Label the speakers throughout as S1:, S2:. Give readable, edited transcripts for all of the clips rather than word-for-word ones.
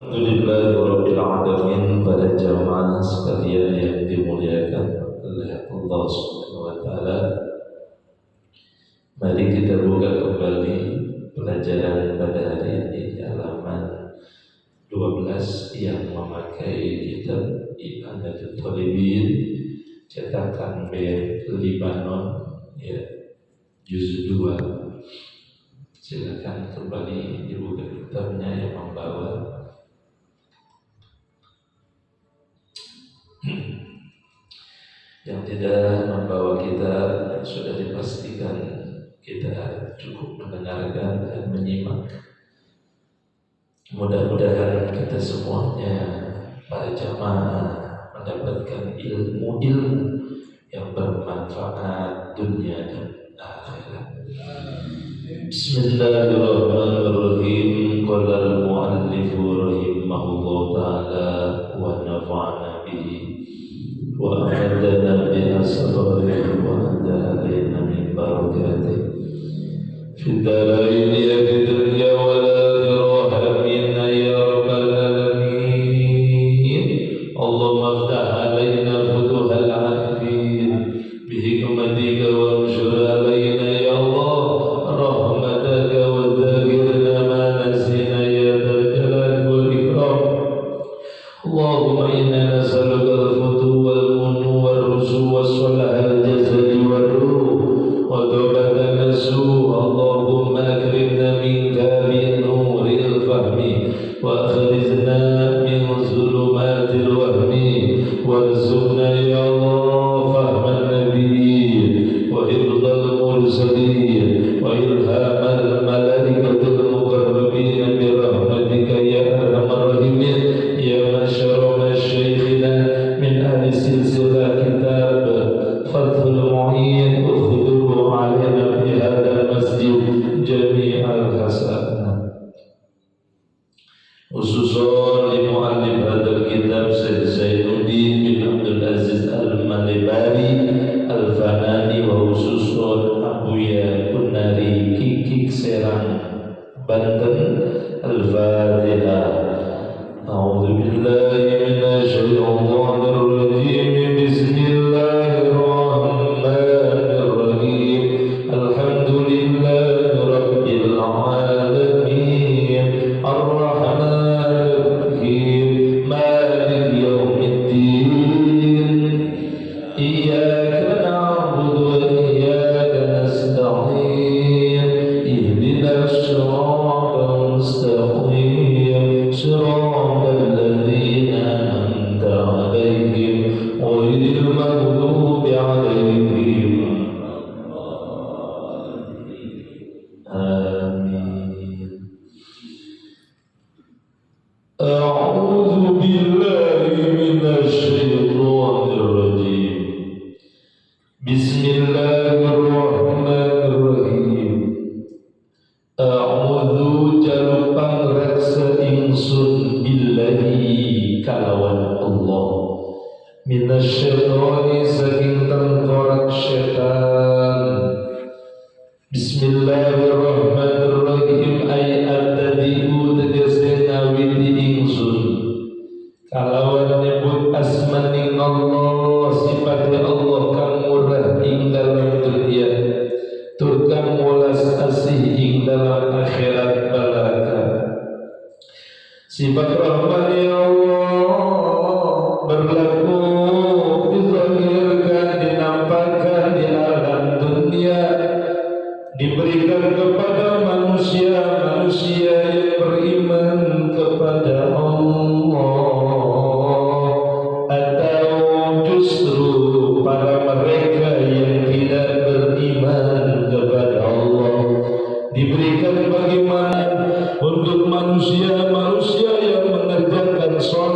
S1: Alhamdulillahirabbil alamin. Pada jamaah sekalian yang dimuliakan oleh Allah Subhanahu wa taala, mari kita buka kembali pelajaran pada hari ini di halaman 12 yang memakai kitab I'anatul Talibin cetakan B Libanon, ya, juz 2. Silakan kembali dibuka kitabnya yang membawa. Yang tidak membawa kita sudah dipastikan kita cukup mendengarkan dan menyimak. Mudah-mudahan kita semuanya, para jamaah, mendapatkan ilmu-ilmu yang bermanfaat dunia dan akhirat. Bismillahirrahmanirrahim. Qala al-mu'allifu rahimahullah ta'ala wa nafa'ana bihi wa amadana biha sabarihi wa anda alaina min barakatih fi darain ya fi dunya wal akhirah amin ya rabbal alamin. Allahumma aftah alaina futuhal arifin bihikmatika wa anshur alaina ya Allah rahmataka wa dhakkirna ma nasina ya dzal jalali wal ikram. Allahumma inna nas'aluka al-futuh wal-munnu wal-rusu was-salah al-jasadi wal-ruh wa tawbatan nasuh. Allahumma akrimna minka bin nuril fahmi wa akhrijna min zulumatil wahmi warzuqna ya Allah fahman nabiyyin wa hifdzal mursalin wa ilhamal malaikatil muqarrabin bi rahmatika ya arhamar rahimin. Ya masyarama syekhina min ahli silsilah kitab Fathul Mu'in ukhduhu alaina fi hadal masjid jami'al hasanah. Khususan li mu'allif hadal kitab Syekh Zainuddin bin Abdul Aziz Al-Malibari Al-Fanani wa khususan Abuya Kunari Kikik Serang Banten. Al-Fatihah. أعوذ بالله من الشيطان الرجيم. بسم الله الرحمن الرحيم. الحمد لله رب العالمين الرحمن الرحيم مالك يوم الدين إياك نعبد وإياك نستعين اهدنا الصراط المستقيم صراط الذين أنعمت عليهم غير المغضوب عليهم. آمين. أعوذ بالله من الشيطان الرجيم. بسم الله الرحمن الرحيم. A'udzu jalupang reksa ingsun billahi kalawan Allah minasyaitani saking tengkorak syaitan. Bismillahirrahmanirrahim. Ay abtadi'u tegese ngawiti ingsun kalawan nyebut asmaning Allah, sifatnya Allah kang murah ing dalam dunia tur kang welas asih ing dalam akhirat balaka. Sifat rahman ya Allah berlaku dizahirkan, dinampakkan di alam dunia, diberikan kepada manusia-manusia yang beriman kepada Allah, atau justru para mereka yang tidak beriman kepada Allah. Diberikan bagaimana untuk manusia-manusia yang mengerjakan sholat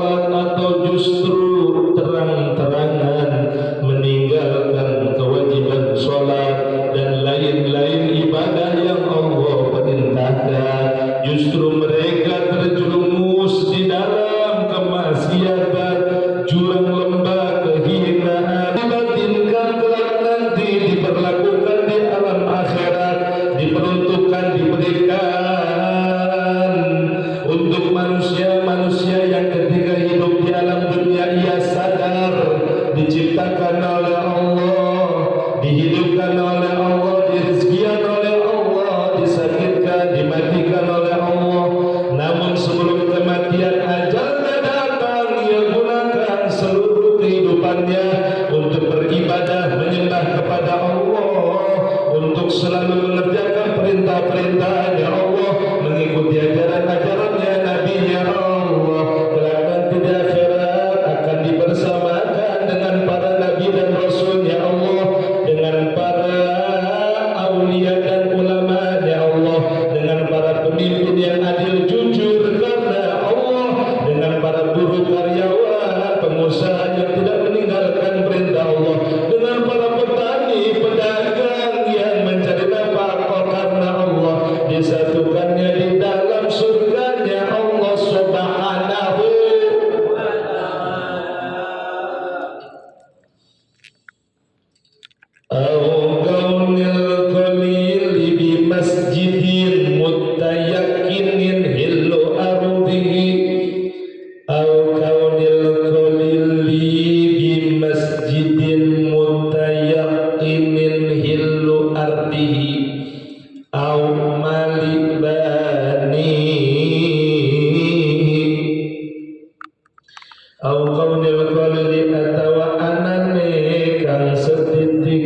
S1: au qaulil qalili atawa anane kang setitik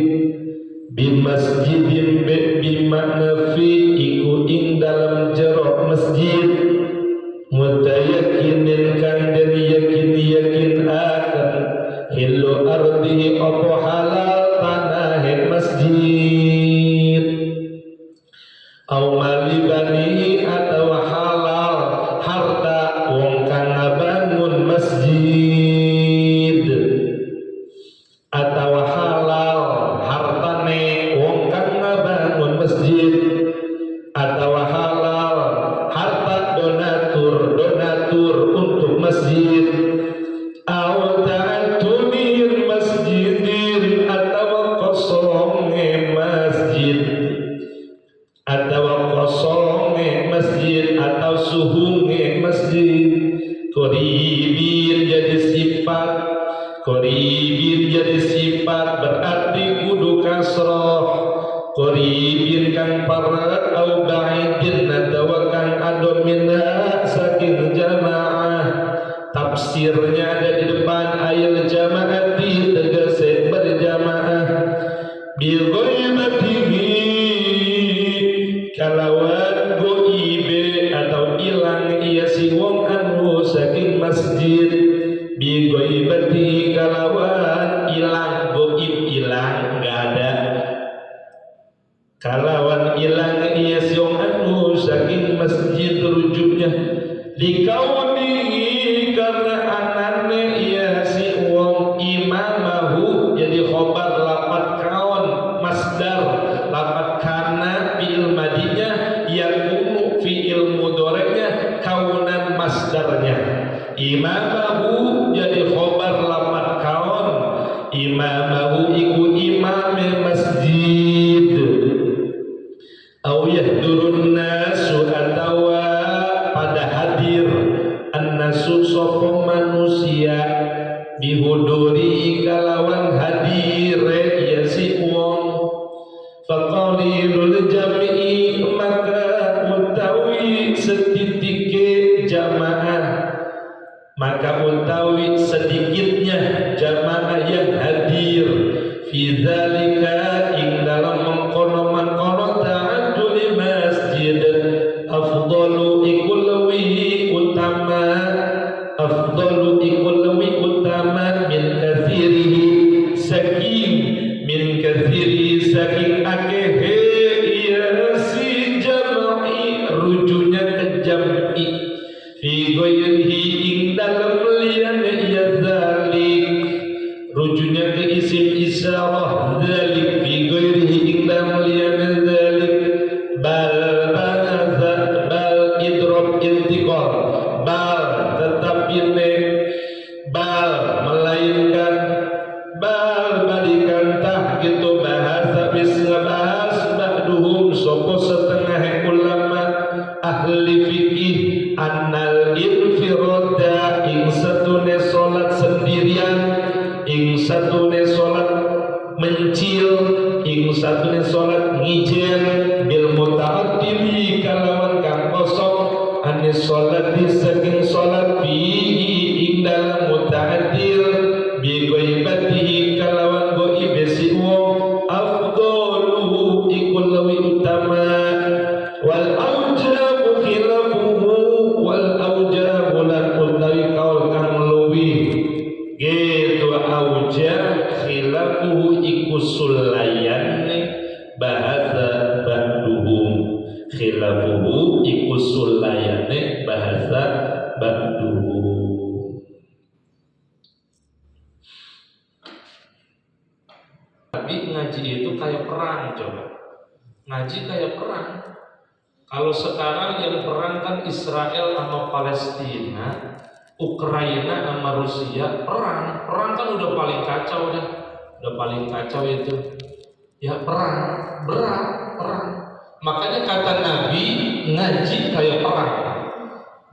S1: bimasjidin bimakna fi iku ing dalam jero masjid mutayakinin kang den yakin akan hillu ardihi apa halal tanah masjid au malibani atau halal harta wong kang ngabangun masjid atau halal hartane wong kang ngabangun masjid atau halal harta donatur untuk masjid au ta'tunir masjidin atau kosonge masjid atau kosonge masjid atau suhunge masjid koribin jadi sifat berarti kudu kasroh koribin kang parat au ba'idin atau kang adomina saking jamaah tafsirnya ada di depan ayat jamaati tegese berjamaah bil ghaibatihi kalawan goibe atau ilang iya si wong anu saking masjid bi ghaibatihi kalawan ilang goib ilang enggak ada kalawan ilang iya si wong anu saking masjid rujuknya likaunihi karena anane iya si wong imamahu jadi khobar lapat kaon masdar lapat kana fi'il madinya yakunu fi'il mudhari'nya kaunan masdarnya imamahu jadi khobar lapat kaon imamahu iku imame masjid au yahdurun nasu atawa pada hadir an-nasu sapa manusia bihuduri kalawan hadir ya si wong faqalilul jami'i maka utawi setitike jamaah maka utawi sedikitnya jamaah yang hadir fi dzalika ing dalam mengkono-mengkono ta'addul masjid afdalu ikulwi utama afdalu ikulwi utama min kathirihi saking akehe iya si jam'i rujunya ke jam'i fi ghairihi ing dalam liyane iya zalik rujunya ke isim isyarah zalik fi ghairihi ing dalam liyane zalik bal idrob intiqal bal tetapi bal melainkan bal balikan tah gitu bahasa bis ngebahas ba'duhum sapa setengah ulama ahli fikih annal infirada ing satune salat sendirian ing satune salat mencil ing satune salat ngijen bil muta'addili kalawan kang kosong anis salati saking salat fi ing dalam muta'addil bi ghaibatihi kalawan ghaib si wong afdaluhu ikul lawi utama wal aujabu khilafuhu wal aujabu lan utawi kaul kang luwih gitu aujab khilafuhu iku sulayane bahasa ba'duhum khilafuhu iku sulayane bahasa ba'duhum. Tapi ngaji itu kayak perang, coba ngaji kayak perang. Kalau sekarang yang perang kan Israel sama Palestina, Ukraina sama Rusia, perang kan udah paling kacau udah paling kacau itu ya, perang berat perang. Makanya kata Nabi ngaji kayak perang.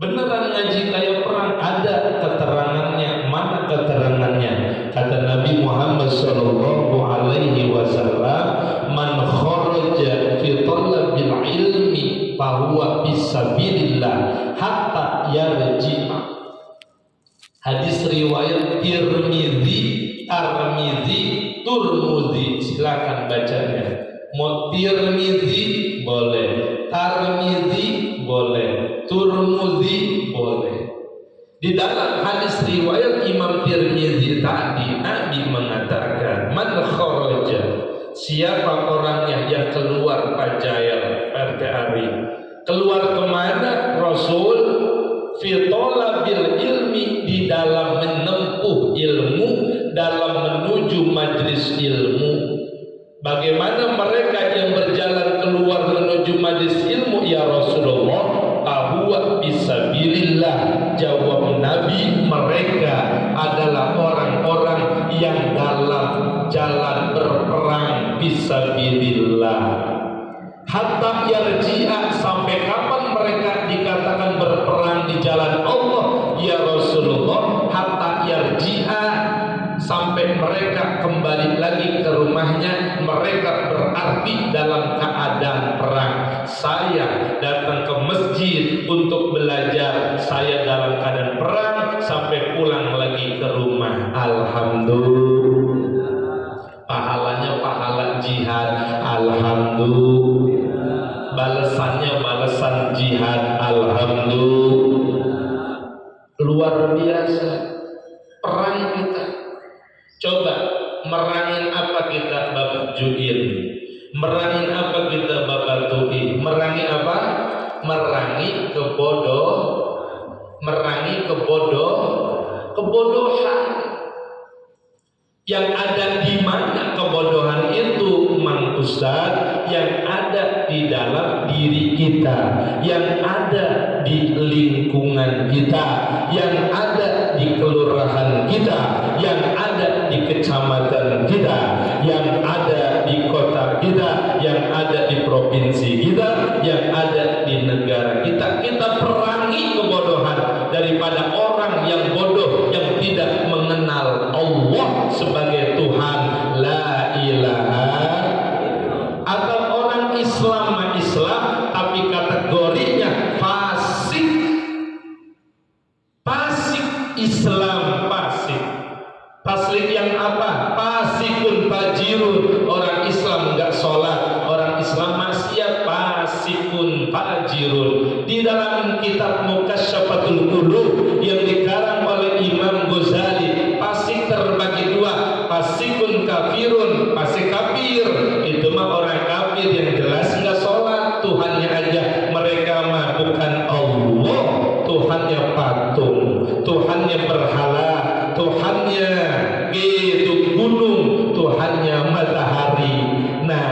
S1: Beneran ngaji kayak perang, ada keterangannya. Mana keterangannya? Kata Nabi Muhammad sallallahu alaihi wasallam, man kharaja fi talabil ilmi fa huwa fisabilillah hatta yarji'a. Hadis riwayat Tirmidzi, Tarmizi, Turmudi. Silakan bacanya. Mau Tirmidzi boleh, Tarmizi boleh, Turmudi boleh. Di dalam hadis riwayat Imam Tirmidzi tadi, Nabi mengatakan, man kharaja, siapa orangnya yang keluar Fajayal pada hari. Keluar kemana? Rasul fi talabil ilmi, di dalam menempuh ilmu, dalam menuju majlis ilmu. Bagaimana mereka yang berjalan keluar menuju majlis ilmu ya Rasulullah? Ahwa bisabilillah, jawab Nabi, mereka adalah orang-orang yang dalam jalan berperang bisabilillah. Hatta yarji'a, sampai kapan mereka dikatakan berperang di jalan Allah ya Rasulullah? Hatta yarji'a, sampai mereka kembali lagi ke rumahnya. Mereka berarti dalam keadaan perang. Saya datang ke masjid untuk belajar, saya dalam keadaan perang, sampai pulang lagi ke rumah, alhamdulillah, pahalanya pahala jihad, alhamdulillah, balasannya balasan jihad, alhamdulillah. Luar biasa perang kita. Coba merangin apa kita Bapak Juin, merangin apa kita Bapak Tui, merangi apa? Merangi kebodohan. Yang ada di mana kebodohan itu, Mang Ustaz? Yang ada di dalam diri kita, yang ada di lingkungan kita, yang ada di kelurahan kita, yang ada di kecamatan kita, yang ada di kota kita, yang ada di provinsi kita, yang ada di negara kita. Kita perangi kebodohan daripada orang yang bodoh, yang tidak mengenal Allah sebagai Tuhan, la ilaha. Atau orang Islam tapi kategorinya fasik. Islam fasik. Fasik yang apa? Fasikun fajirun. Orang Islam enggak sholat, orang Islam maksiat, fasikun fajirun. Di dalam kitab Mukasyyafatul Qulub yang dikarang oleh Imam Ghazali, fasik terbagi dua, fasikun kafirun, fasik kafir. Itu mah orang kafir yang jelas enggak sholat, Tuhannya aja. Mereka mah bukan Allah, Tuhannya patung, Tuhannya berhala, Tuhannya gitu gunung, Tuhannya matahari. Nah,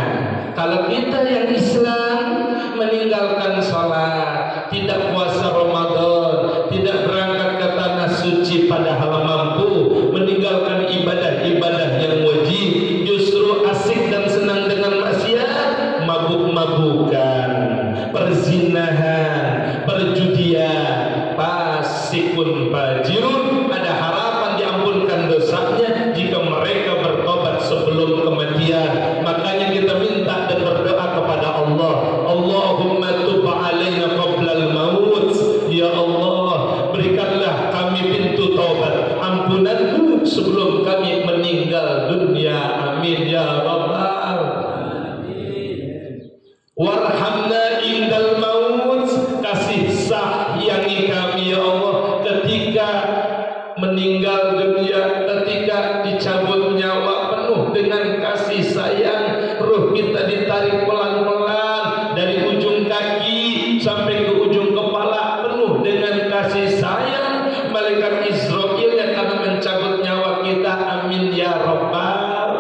S1: kalau kita yang Islam meninggalkan sholat, tidak puasa Ramadan, tidak berangkat ke tanah suci padahal mampu, meninggalkan ibadah-ibadah yang wajib, justru asik dan senang dengan maksiat, mabuk-mabukan, perzinahan, perjudian, fasikun fajirun. Ada harapan diampunkan dosanya jika mereka bertobat sebelum kematian. Makanya kita minta dan berdoa kepada Allah, Allahumma tub alaina qablal maut. Ya Allah, berikanlah kami pintu taubat, ampunanmu sebelum kami meninggal dunia. Amin ya rabbal alamin. Warhamna indal maut, kasih sayangi kami ya Allah ketika meninggal dunia, ketika dicabut nyawa, penuh dengan kasih sayang. Ruh kita ditarik pelan-pelan dari ujung kaki sampai ke ujung kepala, penuh dengan kasih sayang. Malaikat Israil yang akan mencabut nyawa kita, amin ya rabbal.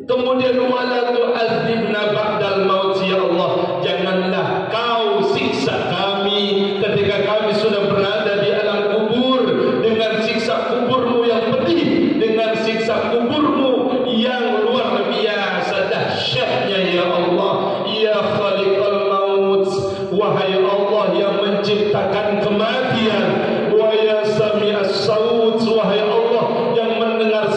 S1: Kemudian wala tu'adzibna ba'dal maut, ya Allah, janganlah kau siksa kami ketika kami sudah berada di alam kubur, dengan siksa kuburmu yang pedih, dengan siksa kuburmu yang luar biasa dahsyatnya ya Allah. Ya khaliqal maut, wahai Allah yang menciptakan kematian, wa ya sami'as saut, wahai Allah yang mendengar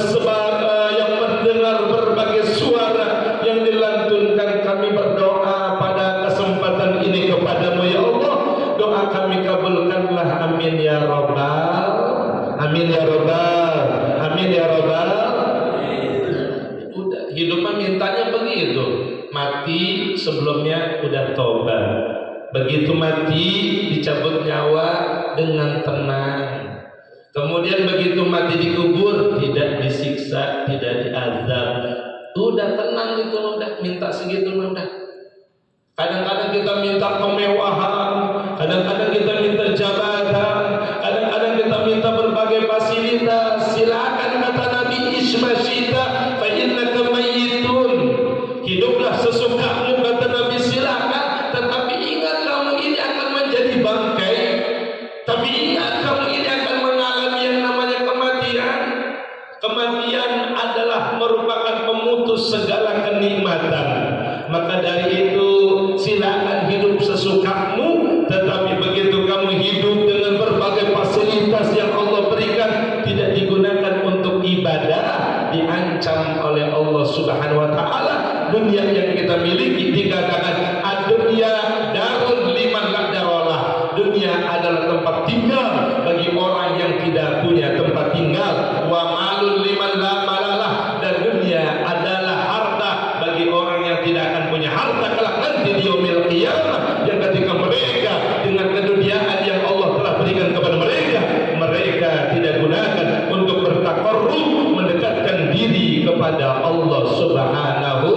S1: berbagai suara yang dilantunkan. Kami berdoa pada kesempatan ini kepadamu ya Allah, doa kami kabulkanlah, amin ya rabbal. Amin ya robbal, amin ya robbal. Udah hidup mah mintanya begitu. Mati sebelumnya udah tobat. Begitu mati dicabut nyawa dengan tenang. Kemudian begitu mati dikubur tidak disiksa, tidak diazab. Udah tenang itu, udah minta segitu udah. Kadang-kadang kita minta kemewahan, kadang-kadang kita minta jabatan, kadang-kadang kita minta berbagai fasilitas. Silakan kata Nabi, ismasyita fa innaka mayyitun. Hiduplah sesukamu kata Nabi, silakan, tetapi ingat kamu ini akan menjadi bangkai. Tapi ingat kamu ini akan mengalami yang namanya kematian. Kematian adalah merupakan pemutus segala kenikmatan. Maka dari itu silakan hidup sesukamu, tetapi begitu kamu hidup dengan berbagai fasilitas yang Allah berikan tidak digunakan untuk ibadah, diancam oleh Allah Subhanahu wa taala. Dunia yang kita miliki dikatakan ad-dunya darul liman la daralah. Dunia adalah tempat tinggal bagi orang yang tidak punya tempat tinggal. Wa malul liman la malalah, dan dunia adalah harta bagi orang yang tidak akan punya harta kelak nanti di yaumil qiyamah, yang ketika mereka dengan keduniaan yang Allah telah berikan kepada mereka, mereka tidak gunakan untuk bertaqarrub, mendekatkan diri kepada Allah Subhanahu.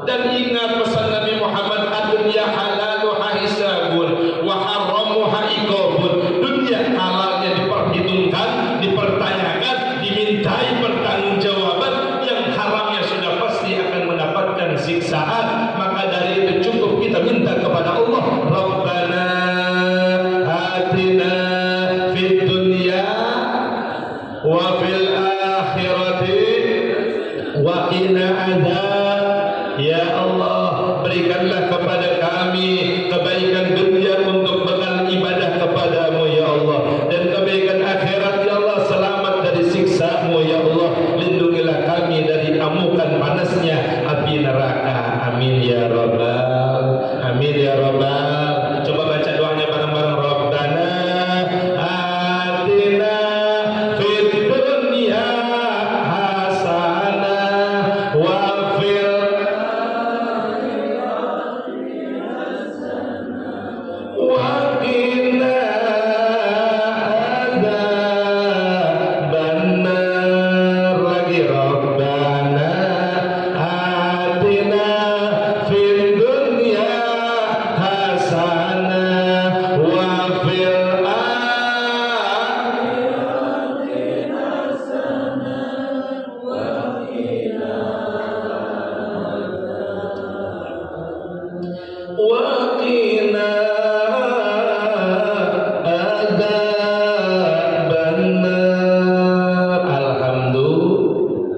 S1: Dan ingat pesan Nabi Muhammad, ad-dunya halaluha hisabun wa haramuha iqabun. Dunia halalnya diperhitungkan, dipertanyakan, dimintai pertanggungjawaban, yang haramnya sudah pasti akan mendapatkan siksaan. Maka dari itu cukup kita minta kepada Allah, Rabbana atina fid dunya wa fil akhirati wa qina adzab. Ya Allah, berikanlah kepada kami kebaikan dunia untuk bekal ibadah kepadamu ya Allah, dan kebaikan akhirat ya Allah, selamat dari siksa-Mu ya Allah. Lindungilah kami dari amukan panasnya api neraka. Amin ya rabbal, amin ya rabbal. Coba baca doanya bareng-bareng. Rabbana atina fid dunya hasanah wa fil wa qina adzabannar. Lagi Rabbana atina fid dunya hasanah wa fil wa qina adzabannar.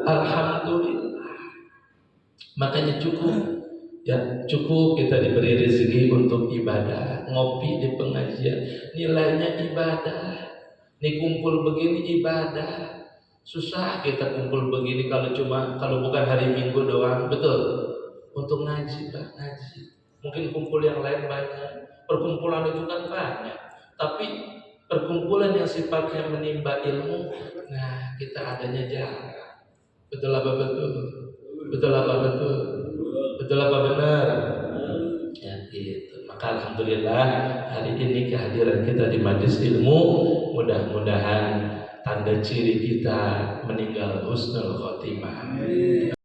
S1: Alhamdulillah. Makanya cukup ya, cukup kita diberi rezeki untuk ibadah. Ngopi di pengajian nilainya ibadah. Nih kumpul begini ibadah. Susah kita kumpul begini kalau bukan hari Minggu doang, betul. Untuk ngaji, Pak, ngaji. Mungkin kumpul yang lain banyak. Perkumpulan itu kan banyak. Tapi perkumpulan yang sifatnya menimba ilmu, nah kita adanya jarang. Betul apa betul? Betul apa betul? Betul apa benar? Ya gitu. Maka alhamdulillah hari ini kehadiran kita di majelis ilmu, mudah-mudahan tanda ciri kita meninggal husnul khotimah.